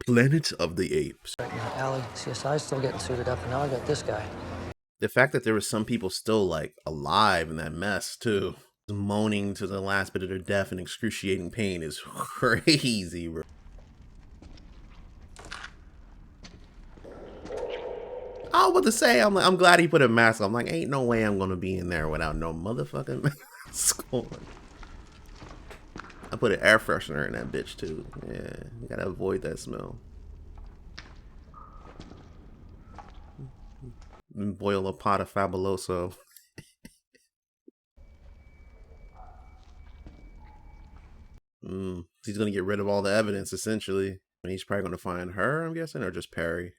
Planet of the Apes. Right now, Allie, CSI's still getting suited up, and now I got this guy. The fact that there was some people still like alive in that mess too, moaning to the last bit of their death in excruciating pain is crazy, bro. I was about to say, I'm glad he put a mask on. I'm like, ain't no way I'm gonna be in there without no motherfucking mask on. I put an air freshener in that bitch too. Yeah, you gotta avoid that smell. Boil a pot of Fabuloso. He's gonna get rid of all the evidence essentially. And he's probably gonna find her, I'm guessing, or just Perry.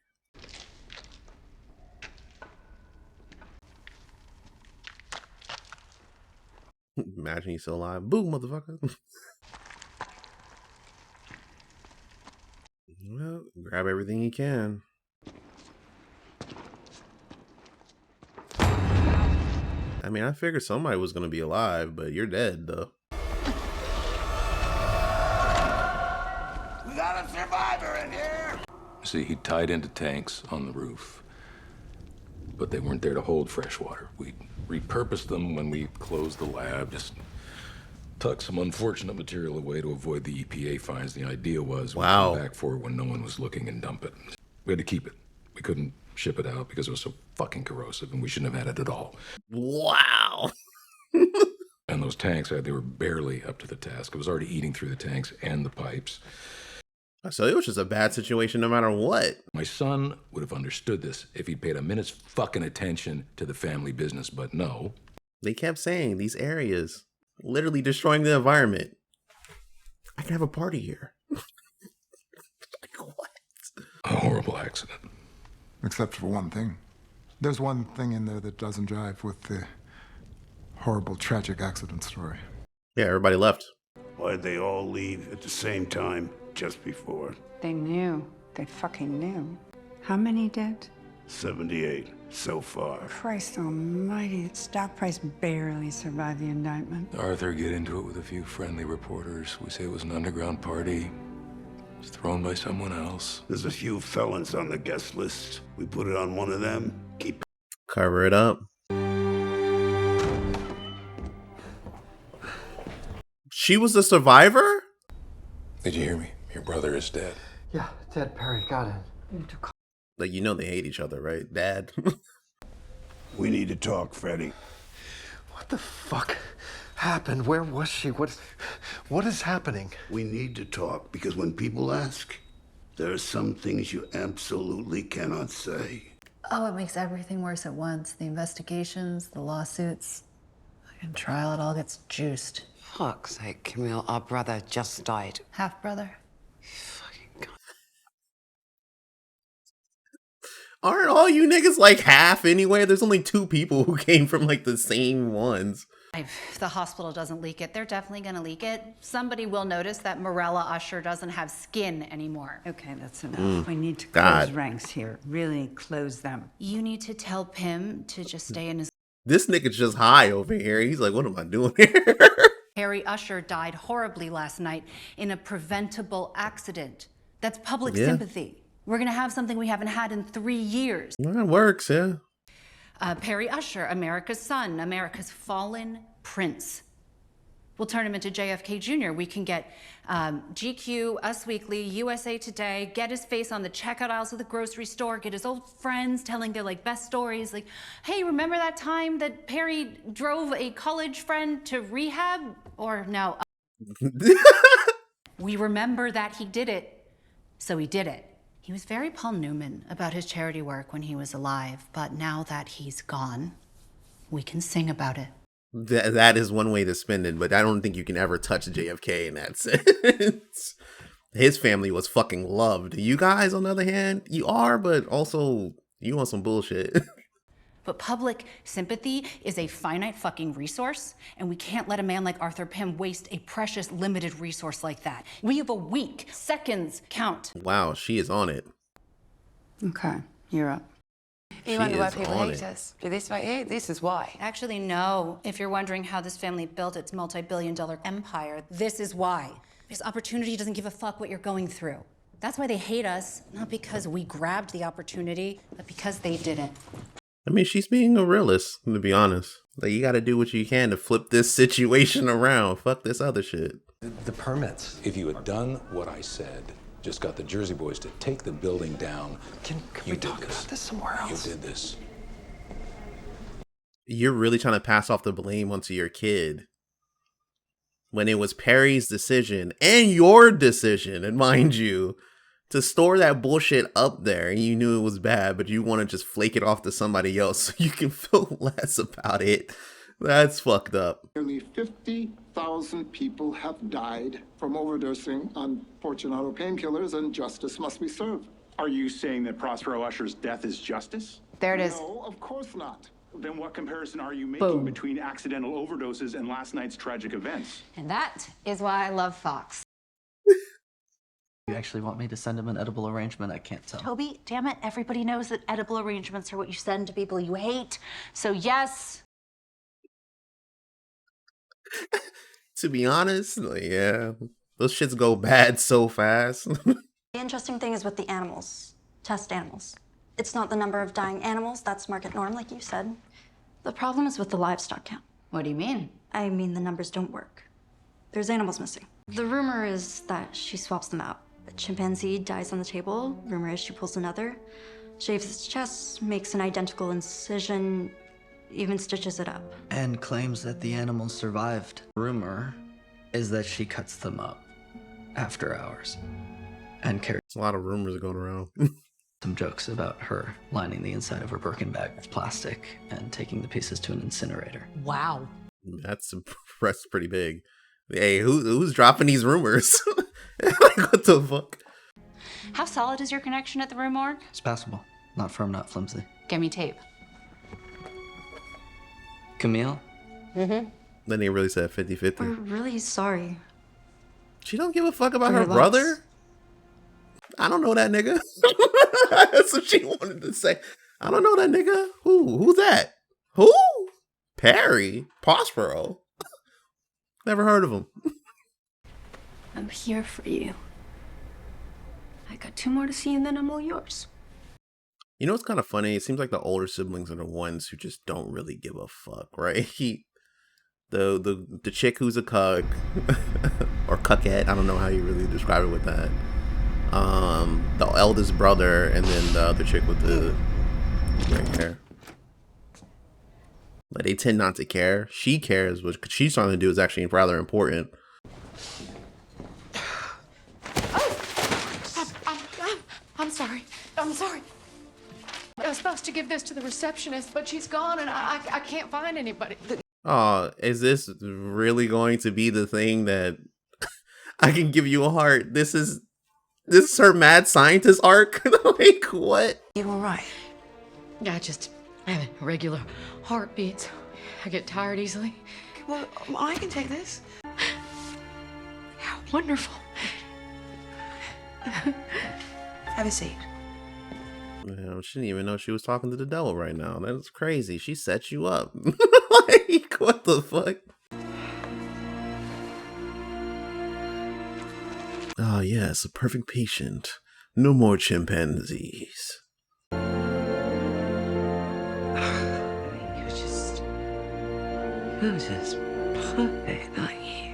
Imagine he's still alive. Boo, motherfucker. Well, grab everything he can. I mean, I figured somebody was gonna be alive, but you're dead, though. We got a survivor in here! See, he tied into tanks on the roof, but they weren't there to hold fresh water. We repurposed them when we closed the lab, just tucked some unfortunate material away to avoid the EPA fines. The idea was we'd come back for it when no one was looking and dump it. We had to keep it. We couldn't ship it out because it was so fucking corrosive, and we shouldn't have had it at all. Wow. And those tanks, they were barely up to the task. It was already eating through the tanks and the pipes. So it was just a bad situation no matter what. My son would have understood this if he'd paid a minute's fucking attention to the family business, but no. They kept saying these areas, literally destroying the environment. I can have a party here. Like, what? A horrible accident. Except for one thing. There's one thing in there that doesn't jive with the horrible, tragic accident story. Yeah, everybody left. Why'd they all leave at the same time just before? They knew. They fucking knew. How many dead? 78 so far. Christ almighty, the stock price barely survived the indictment. Arthur get into it with a few friendly reporters. We say it was an underground party. It was thrown by someone else. There's a few felons on the guest list. We put it on one of them. Keep Cover it up. She was the survivor? Did you hear me? Your brother is dead. Yeah, dead Perry, got it. Like, you know they hate each other, right? Dad. We need to talk, Freddie. What the fuck happened? Where was she? What is happening? We need to talk because when people ask, there are some things you absolutely cannot say. Oh, it makes everything worse at once. The investigations, the lawsuits. Fucking trial, it all gets juiced. Fuck's sake, Camille, our brother just died. Half-brother. Fucking God. Aren't all you niggas like half anyway? There's only 2 people who came from like the same ones. If the hospital doesn't leak it, they're definitely gonna leak it. Somebody will notice that Morella Usher doesn't have skin anymore. Okay, that's enough. We need to close ranks here. Really close them. You need to tell Pim to just stay in his... This nigga's just high over here. He's like, what am I doing here? Harry Usher died horribly last night in a preventable accident. That's public sympathy. We're gonna have something we haven't had in 3 years. Well, that works, yeah. Perry Usher, America's son, America's fallen prince. We'll turn him into JFK Jr. We can get GQ, Us Weekly, USA Today, get his face on the checkout aisles of the grocery store, get his old friends telling their like best stories, like, hey, remember that time that Perry drove a college friend to rehab? Or no. We remember that he did it, so he did it. He was very Paul Newman about his charity work when he was alive, but now that he's gone, we can sing about it. That is one way to spend it, but I don't think you can ever touch JFK in that sense. His family was fucking loved. You guys, on the other hand, you are, but also you want some bullshit. But public sympathy is a finite fucking resource, and we can't let a man like Arthur Pym waste a precious, limited resource like that. We have a week. Seconds count. Wow, she is on it. Okay, you're up. You wonder why people hate us. Do this right here? This is why. Actually, no. If you're wondering how this family built its multi-billion-dollar empire, this is why. Because opportunity doesn't give a fuck what you're going through. That's why they hate us, not because we grabbed the opportunity, but because they didn't. I mean, she's being a realist, to be honest. Like, you gotta do what you can to flip this situation around. Fuck this other shit. The permits. If you had done what I said, just got the Jersey boys to take the building down, Can we talk about this somewhere else? You did this. You're really trying to pass off the blame onto your kid when it was Perry's decision and your decision, and mind you, to store that bullshit up there, and you knew it was bad, but you want to just flake it off to somebody else so you can feel less about it. That's fucked up. Nearly 50,000 people have died from overdosing on Fortunato painkillers, and justice must be served. Are you saying that Prospero Usher's death is justice? There it is. No, of course not. Then what comparison are you making Boom. between accidental overdoses and last night's tragic events? And that is why I love Fox. You actually want me to send him an edible arrangement? I can't tell. Toby, damn it, everybody knows that edible arrangements are what you send to people you hate. So yes. To be honest, like, yeah, those shits go bad so fast. The interesting thing is with the animals, test animals. It's not the number of dying animals, that's market norm, like you said. The problem is with the livestock count. What do you mean? I mean, the numbers don't work. There's animals missing. The rumor is that she swaps them out. A chimpanzee dies on the table, rumor is she pulls another, shaves its chest, makes an identical incision, even stitches it up. And claims that the animals survived. Rumor is that she cuts them up after hours and carries a lot of rumors going around. some jokes about her lining the inside of her Birkin bag with plastic and taking the pieces to an incinerator. Wow. That's pretty big. Hey, who's dropping these rumors? Like, what the fuck? How solid is your connection at the RUE morgue? It's passable. Not firm, not flimsy. Give me tape. Camille? Mm-hmm. Then they really said 50-50. We're really sorry. She don't give a fuck about For her your brother? loss. I don't know that nigga. That's what she wanted to say. I don't know that nigga. Who's that? Who? Perry? Prospero? Never heard of him. I'm here for you. I got 2 more to see and then I'm all yours. You know what's kind of funny? It seems like the older siblings are the ones who just don't really give a fuck, right? The chick who's a cuck or cuckette, I don't know how you really describe it with that. The eldest brother, and then the other chick with the red hair. But they tend not to care. She cares. What she's trying to do is actually rather important. I'm sorry. I'm sorry. I was supposed to give this to the receptionist, but she's gone and I can't find anybody. Oh, is this really going to be the thing that I can give you a heart? This is her mad scientist arc? Like, what? You all right? Yeah, I have regular heartbeats. I get tired easily. Well, I can take this. How wonderful. Have a seat. Man, she didn't even know she was talking to the devil right now. That's crazy. She set you up. Like, what the fuck? Oh, yes, a perfect patient. No more chimpanzees. Who's just perfect, like you?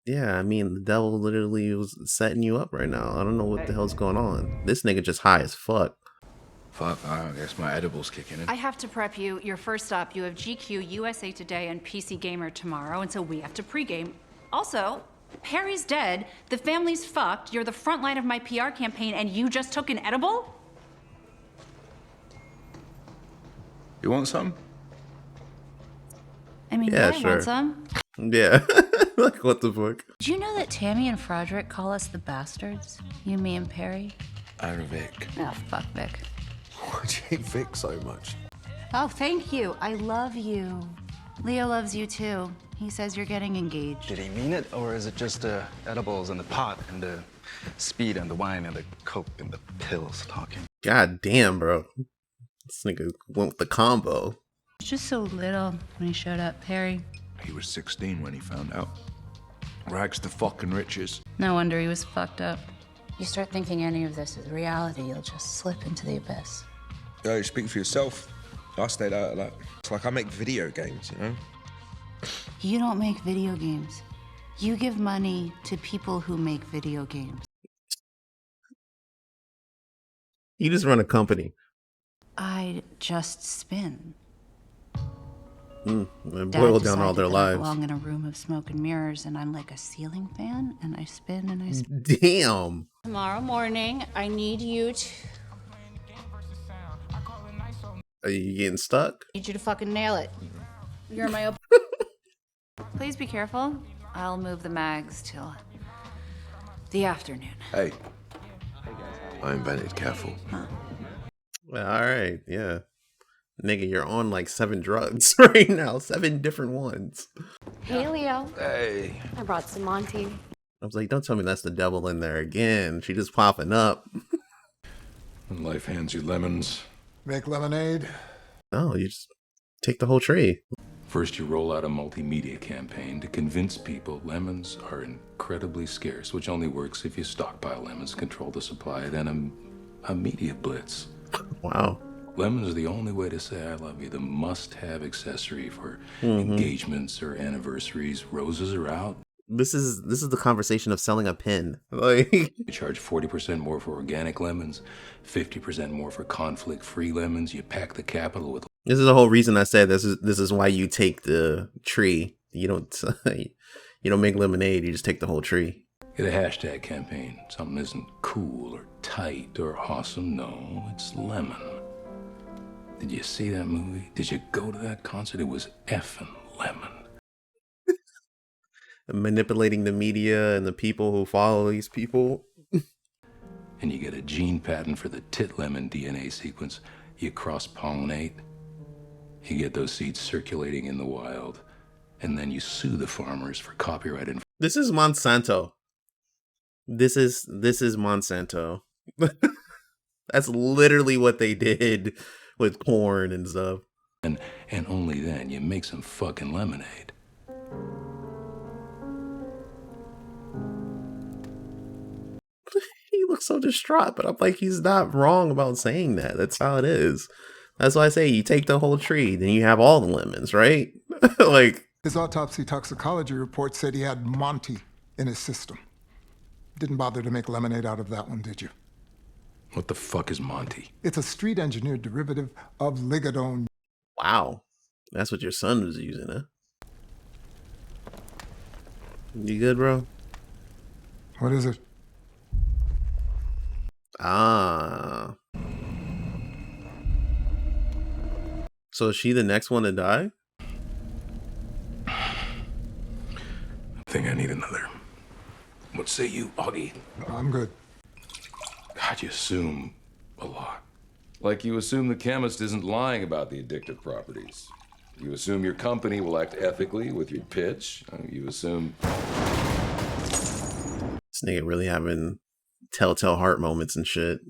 Yeah, I mean, the devil literally was setting you up right now. I don't know what the hell's going on. This nigga just high as fuck. Fuck, I guess my edible's kicking in. I have to prep you. Your first stop, you have GQ, USA Today, and PC Gamer tomorrow, and so we have to pregame. Also, Perry's dead, the family's fucked, you're the front line of my PR campaign, and you just took an edible? You want some? I mean, Yeah, I sure. want some. Yeah. Like, what the fuck? Do you know that Tammy and Frederick call us the bastards? You, me, and Perry? Ira Vic. Oh, fuck Vic. Why'd you hate Vic so much? Oh, thank you. I love you. Leo loves you too. He says you're getting engaged. Did he mean it, or is it just the edibles and the pot and the speed and the wine and the coke and the pills talking? God damn, bro. This nigga went with the combo. Just so little when he showed up, Perry. He was 16 when he found out. Rags to fucking riches. No wonder he was fucked up. You start thinking any of this is reality, you'll just slip into the abyss. Yo, speak for yourself. I stayed out of that. It's like I make video games, you know? You don't make video games. You give money to people who make video games. You just run a company. I just spin. They Dad boil down all decided their that I lives. belong in a room of smoke and mirrors, and I'm like a ceiling fan, and I spin and I spin. Damn. Tomorrow morning, I need you to... Are you getting stuck? Need you to fucking nail it. You're my Please be careful. I'll move the mags till the afternoon. Hey, I invented careful. Well, all right, yeah. Nigga, you're on like 7 drugs right now. 7 different ones. Hey, Leo. Hey. I brought some Monty. I was like, don't tell me that's the devil in there again. She just popping up. When life hands you lemons. Make lemonade? No, you just take the whole tree. First, you roll out a multimedia campaign to convince people lemons are incredibly scarce, which only works if you stockpile lemons, control the supply, then a media blitz. Wow. Lemons are the only way to say I love you, the must-have accessory for engagements or anniversaries. Roses are out. This is the conversation of selling a pin. Like, You charge 40% more for organic lemons, 50% more for conflict-free lemons. You pack the capital with... this is the whole reason I said this is why you take the tree. You don't make lemonade, you just take the whole tree. Get a hashtag campaign. Something isn't cool or tight or awesome. No, it's lemon. Did you see that movie? Did you go to that concert? It was effing lemon. Manipulating the media and the people who follow these people. And you get a gene patent for the tit lemon DNA sequence. You cross-pollinate. You get those seeds circulating in the wild. And then you sue the farmers for copyright infringement. This is Monsanto. This is Monsanto. That's literally what they did with corn and stuff. And only then you make some fucking lemonade. He looks so distraught, but I'm like, he's not wrong about saying that. That's how it is. That's why I say you take the whole tree, then you have all the lemons, right? Like, his autopsy toxicology report said he had Monty in his system. Didn't bother to make lemonade out of that one, did you? What the fuck is Monty? It's a street-engineered derivative of ligadone. wow. That's what your son was using, huh? You good, bro? What is it? Ah. So is she the next one to die? I think I need another. What say you, Augie? I'm good. God, you assume a lot. Like you assume the chemist isn't lying about the addictive properties. You assume your company will act ethically with your pitch. You assume... This nigga really having telltale heart moments and shit.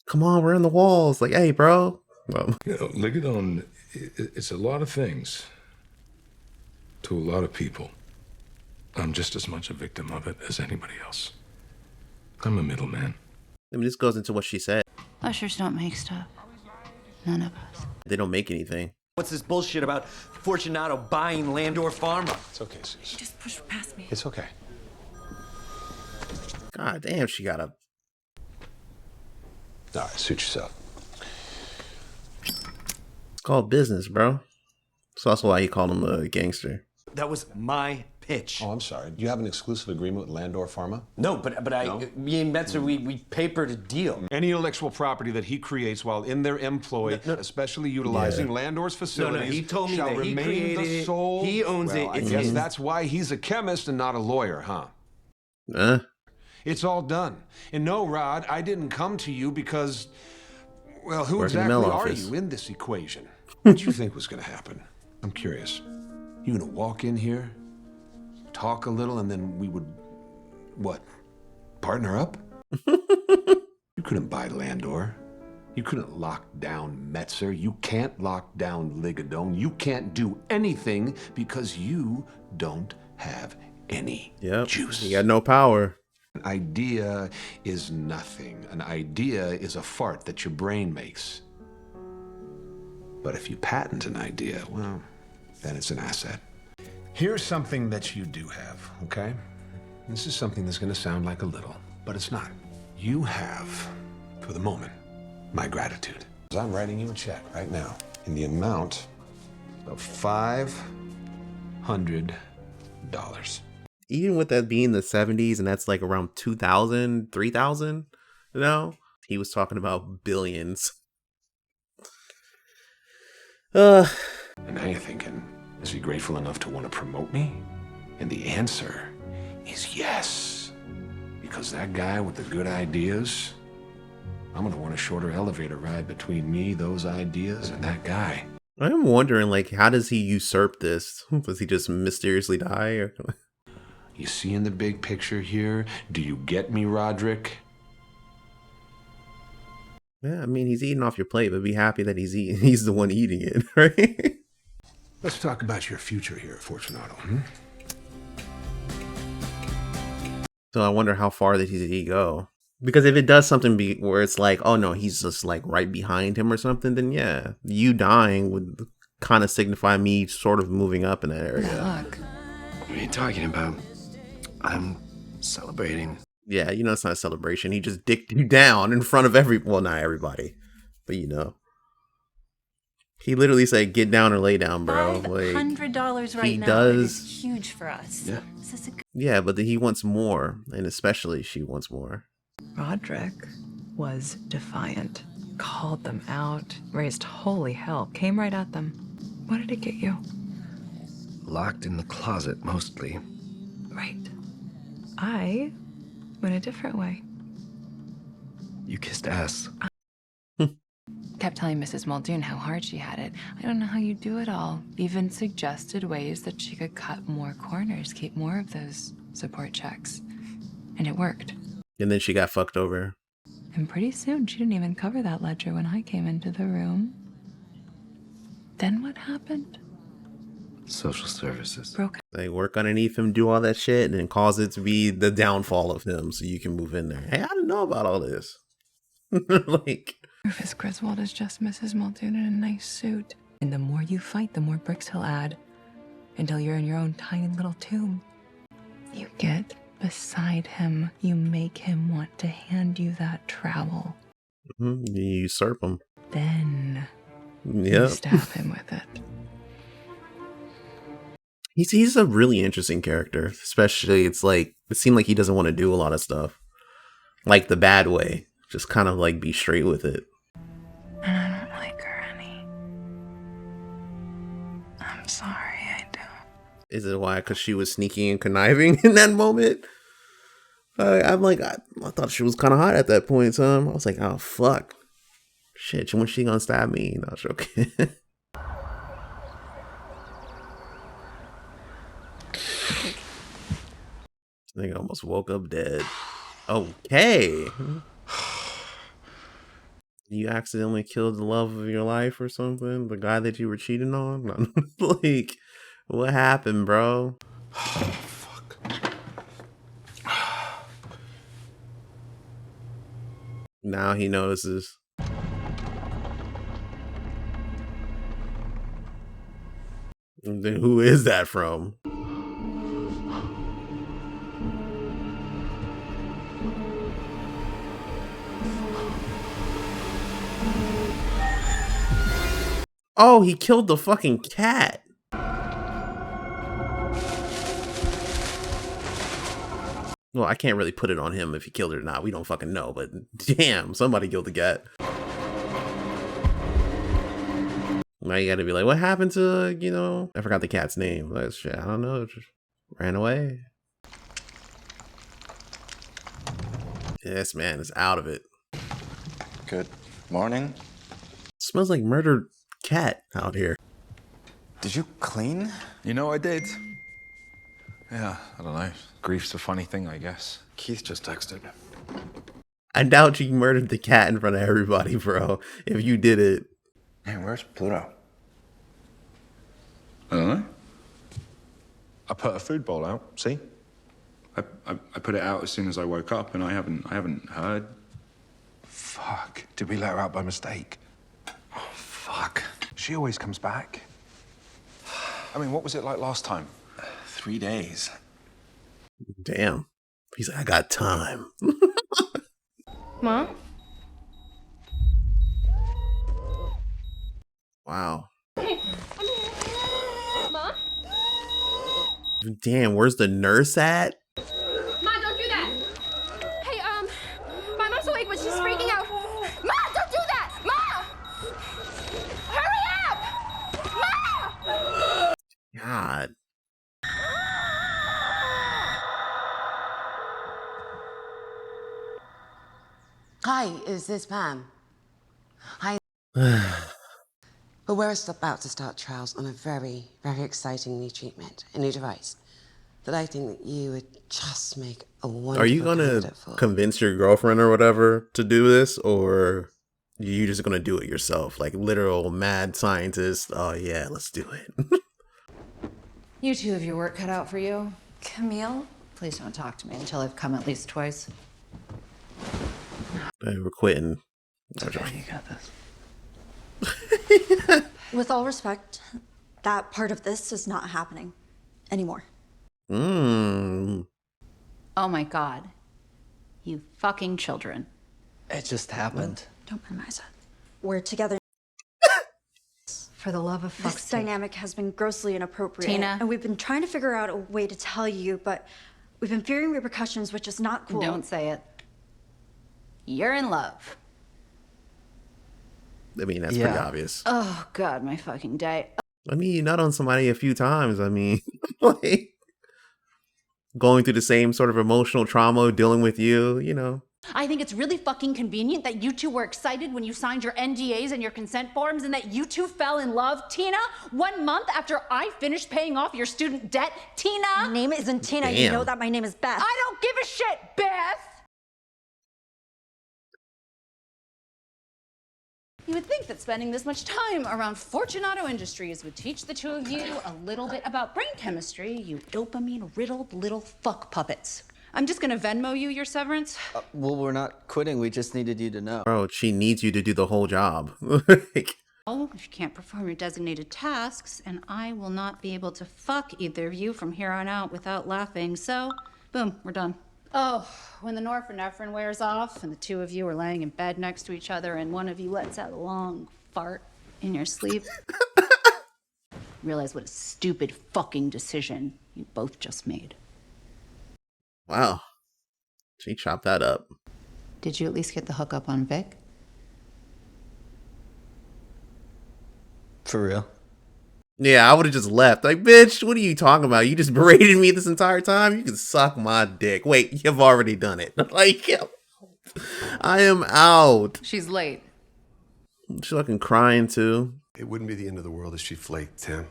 Come on, we're in the walls. Like, hey, bro. Well, You know, ligadone, it's a lot of things to a lot of people. I'm just as much a victim of it as anybody else. I'm a middleman. I mean, this goes into what she said. Ushers don't make stuff. None of us. They don't make anything. What's this bullshit about Fortunato buying Landor Pharma? It's okay, Susan. Just push past me. It's okay. God damn, she got a... All right, suit yourself. It's called business, bro. So that's why he called him a gangster. That was my pitch. Oh, I'm sorry. Do you have an exclusive agreement with Landor Pharma? No, but me and Metzer, we papered a deal. Any intellectual property that he creates while in their employ, especially utilizing Landor's facilities, he told me shall that he remain created the it, sole... he owns it, I it's guess his. that's why he's a chemist and not a lawyer, huh? It's all done. And no, Rod, I didn't come to you because... Well, who Work in the exactly mail are office. you in this equation? What do you think was going to happen? I'm curious. You going to walk in here, talk a little, and then we would... What? Partner up? You couldn't buy Landor. You couldn't lock down Metzer. You can't lock down Ligadone. You can't do anything because you don't have any juice. You got no power. An idea is nothing. An idea is a fart that your brain makes. But if you patent an idea, well, then it's an asset. Here's something that you do have, okay? This is something that's gonna sound like a little, but it's not. You have, for the moment, my gratitude. I'm writing you a check right now in the amount of $500. Even with that being the 70s and that's like around 2000, 3000, you know, he was talking about billions. And now you're thinking, is he grateful enough to want to promote me? And the answer is yes. Because that guy with the good ideas, I'm gonna want a shorter elevator ride between me, those ideas, and that guy. I'm wondering, like, how does he usurp this? Does he just mysteriously die? Or... You see in the big picture here? Do you get me, Roderick? Yeah, I mean, he's eating off your plate, but be happy that he's the one eating it, right? Let's talk about your future here, Fortunato. So I wonder how far did he go? Because if it does something where it's like, oh no, he's just like right behind him or something, then yeah, you dying would kind of signify me sort of moving up in that area. Look, what are you talking about? I'm celebrating. Yeah, you know, it's not a celebration. He just dicked you down in front of well, not everybody, but you know. He literally said, get down or lay down, bro. $500 right he now does. is huge for us. Yeah. Is this a good... Yeah, but he wants more, and especially she wants more. Roderick was defiant, called them out, raised holy hell, came right at them. What did it get you? Locked in the closet, mostly. Right. I went a different way. You kissed ass. Kept telling Mrs. Muldoon how hard she had it. I don't know how you do it all. Even suggested ways that she could cut more corners, keep more of those support checks. And it worked. And then she got fucked over. And pretty soon, she didn't even cover that ledger when I came into the room. Then what happened? Social services. Broke. They work underneath him, do all that shit, and then cause it to be the downfall of him so you can move in there. Hey, I didn't know about all this. Like... Rufus Griswold is just Mrs. Muldoon in a nice suit. And the more you fight, the more bricks he'll add. Until you're in your own tiny little tomb. You get beside him. You make him want to hand you that trowel. You usurp him. Then you stab him with it. He's a really interesting character. Especially, it seemed like he doesn't want to do a lot of stuff. Like the bad way. Just kind of like be straight with it. And I don't like her any. I'm sorry, I don't. Is it why? Because she was sneaky and conniving in that moment? I'm like, I thought she was kind of hot at that point, son. I was like, oh, fuck. Shit, when's she gonna stab me? No, it's okay. I think I almost woke up dead. Okay. You accidentally killed the love of your life or something? The guy that you were cheating on? Like, what happened, bro? Fuck. Now he notices. And then who is that from? Oh, he killed the fucking cat. Well, I can't really put it on him if he killed it or not. We don't fucking know, but damn, somebody killed the cat. Now you gotta be like, what happened to, you know, I forgot the cat's name. Like, shit, I don't know, just ran away. This man is out of it. Good morning. Smells like murdered cat out here. Did you clean? You know I did. Yeah, I don't know. Grief's a funny thing, I guess. Keith just texted. I doubt you murdered the cat in front of everybody, bro. If you did it. Man, where's Pluto? I put a food bowl out. See? I put it out as soon as I woke up, and I haven't heard. Fuck. Did we let her out by mistake? Oh, fuck. She always comes back. I mean, what was it like last time? 3 days. Damn. He's like, I got time. Ma? Wow. Ma? Damn, where's the nurse at? Ma, don't do that! Hey, my mom's awake, but she's freaking out. Ma, don't do that! Ma! Hurry up! Ma! God. Hi, is this Pam? Hi. But we're about to start trials on a very, very exciting new treatment, a new device that I think that you would just make a wonderful Are you gonna candidate for. convince your girlfriend or whatever to do this, or are you just gonna do it yourself? Like literal mad scientist. Oh yeah, let's do it. You two have your work cut out for you. Camille, please don't talk to me until I've come at least twice. Hey, we're quitting. Okay, you got this. With all respect, that part of this is not happening anymore. Mm. Oh my God. You fucking children. It just happened. Don't minimize it. We're together. For the love of fuck's This sake. dynamic has been grossly inappropriate. Tina. And we've been trying to figure out a way to tell you, but we've been fearing repercussions, which is not cool. Don't say it. You're in love. I mean, that's pretty obvious. Oh God, my fucking day. I mean, you nut on somebody a few times. I mean, like going through the same sort of emotional trauma, dealing with you know. I think it's really fucking convenient that you two were excited when you signed your NDAs and your consent forms and that you two fell in love. Tina, 1 month after I finished paying off your student debt. Tina! My name isn't Tina. You know that my name is Beth. I don't give a shit, Beth! You would think that spending this much time around Fortunato Industries would teach the two of you a little bit about brain chemistry, you dopamine-riddled little fuck puppets. I'm just gonna Venmo you your severance. Well, we're not quitting. We just needed you to know. Bro, she needs you to do the whole job. Oh, if you can't perform your designated tasks, and I will not be able to fuck either of you from here on out without laughing. So, boom, we're done. Oh, when the norepinephrine wears off and the two of you are laying in bed next to each other and one of you lets out a long fart in your sleep, realize what a stupid fucking decision you both just made. Wow. She chopped that up. Did you at least get the hookup on Vic? For real? Yeah, I would have just left. Like, bitch, what are you talking about? You just berated me this entire time? You can suck my dick. Wait, you've already done it. Like, I am out. She's late. She's fucking crying too. It wouldn't be the end of the world if she flaked, Tim.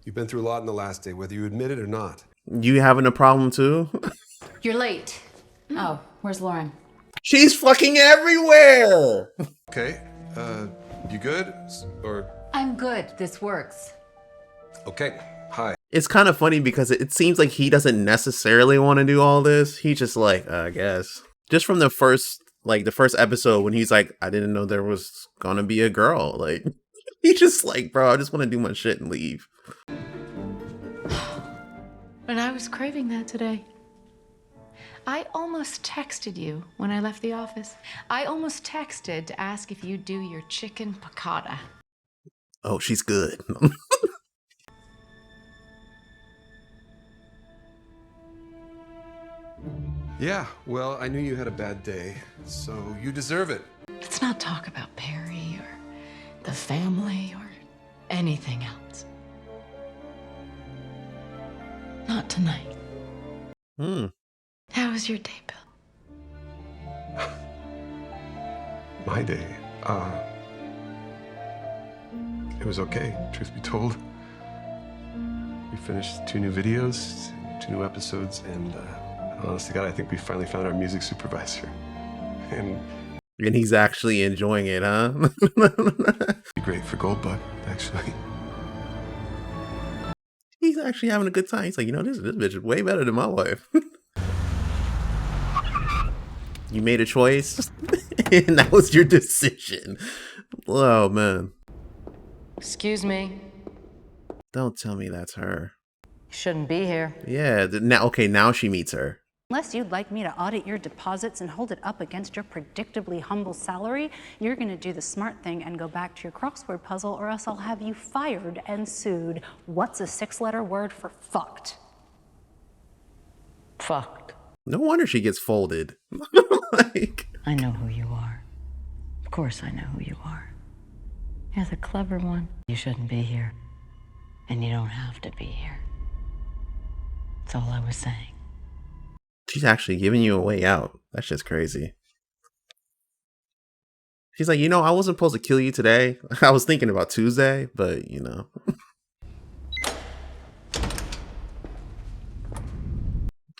You've been through a lot in the last day, whether you admit it or not. You having a problem too? You're late. Oh, where's Lauren? She's fucking everywhere. Okay, you good? Or... I'm good. This works. Okay, hi. It's kind of funny because it seems like he doesn't necessarily want to do all this. He's just like, I guess. Just from the first episode when he's like, I didn't know there was gonna be a girl. Like, he's just like, bro, I just want to do my shit and leave. And I was craving that today. I almost texted you when I left the office. I almost texted to ask if you'd do your chicken piccata. Oh, she's good. Yeah, well, I knew you had a bad day, so you deserve it. Let's not talk about Perry or the family or anything else. Not tonight. How was your day, Bill? My day, it was okay, truth be told. We finished 2 new videos, 2 new episodes, and honest to God, I think we finally found our music supervisor. And he's actually enjoying it, huh? be great for Goldbug, actually. He's actually having a good time. He's like, you know, this bitch is way better than my wife. You made a choice, and that was your decision. Oh, man. Excuse me. Don't tell me that's her. You shouldn't be here. Yeah, now she meets her. Unless you'd like me to audit your deposits and hold it up against your predictably humble salary, you're gonna do the smart thing and go back to your crossword puzzle, or else I'll have you fired and sued. What's a 6-letter word for fucked? Fucked. No wonder she gets folded. I know who you are. Of course I know who you are. You're the clever one. You shouldn't be here. And you don't have to be here. That's all I was saying. She's actually giving you a way out. That's just crazy. She's like, you know, I wasn't supposed to kill you today. I was thinking about Tuesday, but you know.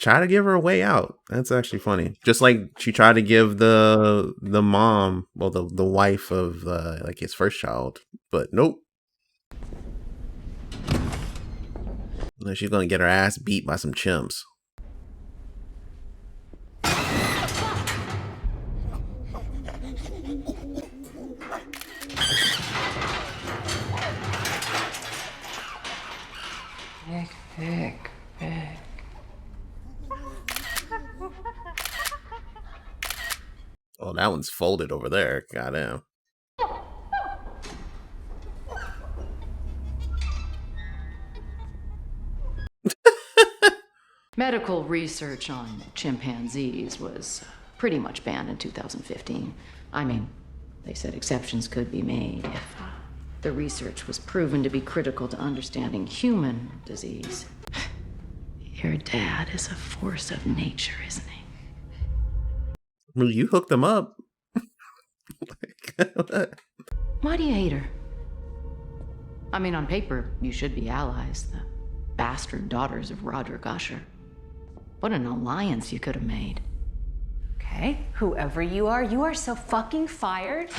Try to give her a way out. That's actually funny. Just like she tried to give the mom, well, the wife of like his first child, but nope. She's gonna get her ass beat by some chimps. Vic. Oh, that one's folded over there. Goddamn. Medical research on chimpanzees was pretty much banned in 2015. I mean, they said exceptions could be made if the research was proven to be critical to understanding human disease. Your dad is a force of nature, isn't he? Well, you hooked them up. Why do you hate her? I mean, on paper, you should be allies, the bastard daughters of Roderick Usher. What an alliance you could have made. Okay, whoever you are so fucking fired.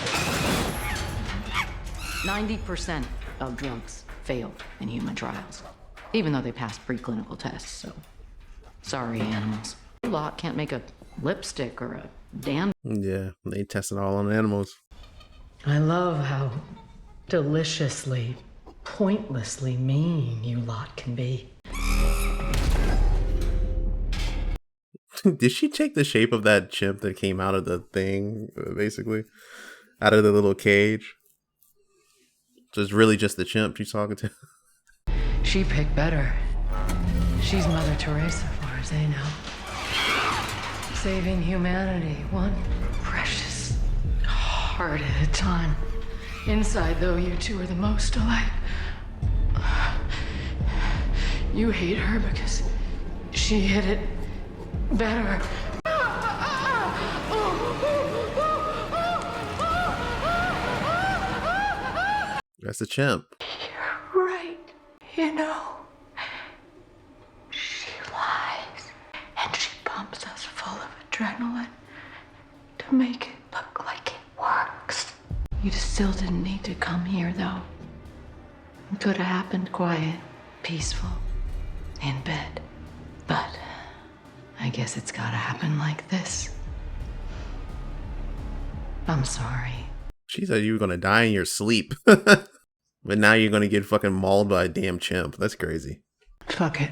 90% of drugs fail in human trials, even though they pass preclinical tests, so sorry, animals. Your lot can't make a lipstick or a damn. Yeah, they test it all on animals. I love how deliciously, pointlessly mean you lot can be. Did she take the shape of that chimp that came out of the thing, basically? Out of the little cage? So it's really just the chimp she's talking to? She picked better. She's Mother Teresa, far as they know. Saving humanity, one precious heart at a time. Inside, though, you two are the most alike. You hate her because she hit it better. That's the chimp. Right, you know. She lies and she pumps us full of adrenaline to make it look like it works. You still didn't need to come here, though. It could have happened quiet, peaceful, in bed. But I guess it's gotta happen like this. I'm sorry. She said you were gonna die in your sleep. But now you're gonna get fucking mauled by a damn chimp. That's crazy. Fuck it.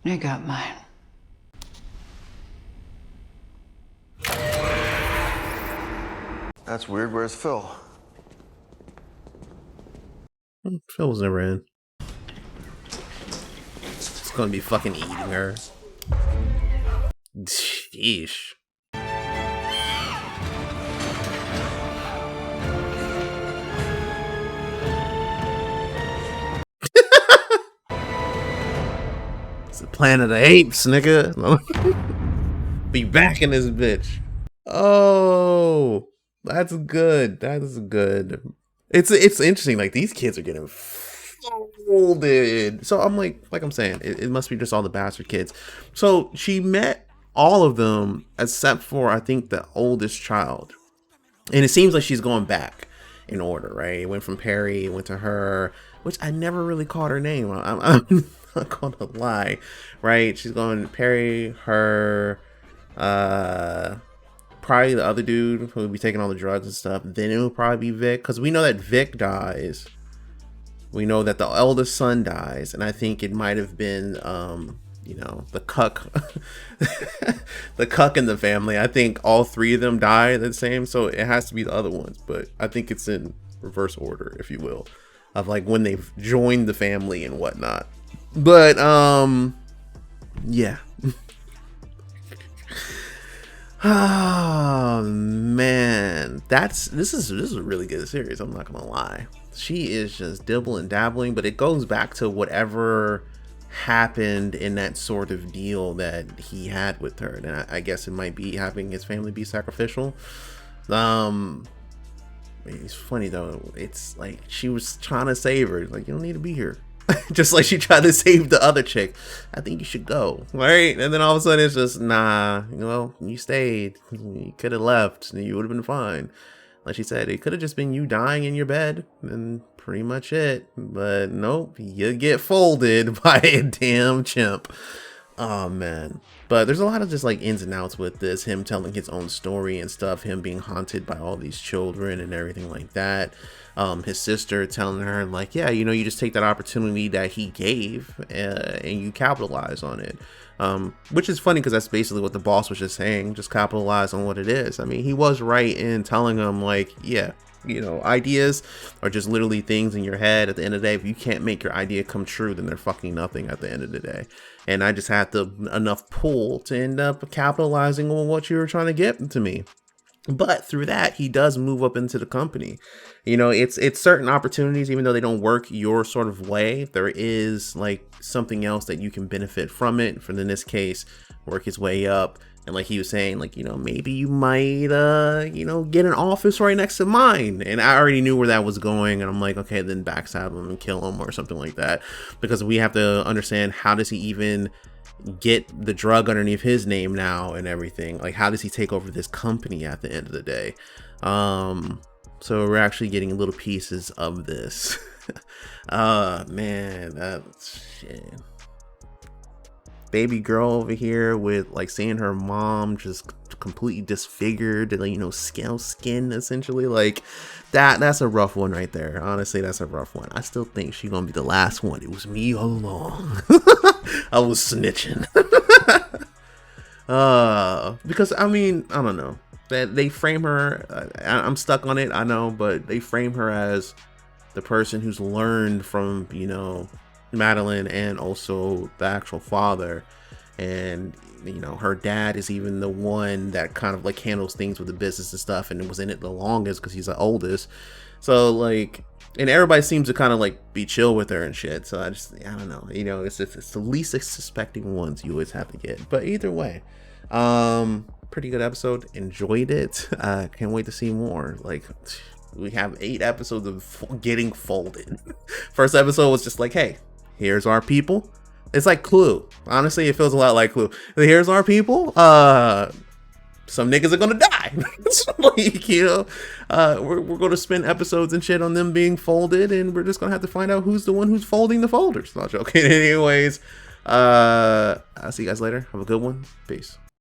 I got mine. That's weird. Where's Phil? Phil was never in. It's gonna be fucking eating her. Sheesh. It's the Planet of the Apes, nigga. Be back in this bitch. Oh, that's good. That is good. It's interesting. Like, these kids are getting folded. So I'm like I'm saying, it must be just all the bastard kids. So she met all of them except for I think the oldest child. And it seems like she's going back in order, right? It went from Perry, it went to her, which I never really called her name. I'm not gonna lie, right? She's going Perry, her, probably the other dude who would be taking all the drugs and stuff. Then it would probably be Vic, because we know that Vic dies. We know that the eldest son dies, and I think it might have been, you know, the cuck, the cuck in the family. I think all three of them die the same, so it has to be the other ones. But I think it's in reverse order, if you will, of like when they've joined the family and whatnot. But yeah. Oh man, this is a really good series. I'm not gonna lie. She is just dibbling dabbling, but it goes back to whatever happened in that sort of deal that he had with her, and I guess it might be having his family be sacrificial. It's funny though. It's like she was trying to save her. Like, you don't need to be here. Just like she tried to save the other chick. I think you should go, right? And then all of a sudden it's just, nah, well, you stayed. You could have left. You would have been fine. Like she said, it could have just been you dying in your bed and pretty much it. But nope, you get folded by a damn chimp. Oh man. But there's a lot of just like ins and outs with this, him telling his own story and stuff, him being haunted by all these children and everything like that. His sister telling her like, yeah, you know, you just take that opportunity that he gave and you capitalize on it. Which is funny because that's basically what the boss was just saying, just capitalize on what it is. I mean, he was right in telling him like, yeah, you know, ideas are just literally things in your head. At the end of the day, if you can't make your idea come true, then they're fucking nothing at the end of the day. And I just had enough pull to end up capitalizing on what you were trying to get to me. But through that, he does move up into the company. You know, it's certain opportunities, even though they don't work your sort of way, there is like something else that you can benefit from it. For in this case, work his way up. And like he was saying, like, you know, maybe you might, you know, get an office right next to mine. And I already knew where that was going. And I'm like, okay, then backstab him and kill him or something like that. Because we have to understand, how does he even get the drug underneath his name now and everything? Like, how does he take over this company at the end of the day? So we're actually getting little pieces of this. Man, that's shit. Baby girl over here with like seeing her mom just completely disfigured, like, you know, scale skin essentially, like that's a rough one right there. Honestly, that's a rough one. I still think she's gonna be the last one. It was me all along. I was snitching. Because I mean, I don't know, that they frame her, I'm stuck on it, I know, but they frame her as the person who's learned from, you know, Madeline and also the actual father. And you know, her dad is even the one that kind of like handles things with the business and stuff, and was in it the longest because he's the oldest. So like, and everybody seems to kind of like be chill with her and shit. So I don't know, you know, it's the least suspecting ones you always have to get. But either way, pretty good episode. Enjoyed it. Can't wait to see more. Like, we have 8 episodes of getting folded. First episode was just like, hey, here's our people. It's like Clue. Honestly, it feels a lot like Clue. Here's our people. Some niggas are gonna die. So, like, you know, we're gonna spend episodes and shit on them being folded, and we're just gonna have to find out who's the one who's folding the folders. Not joking. Anyways, I'll see you guys later. Have a good one. Peace.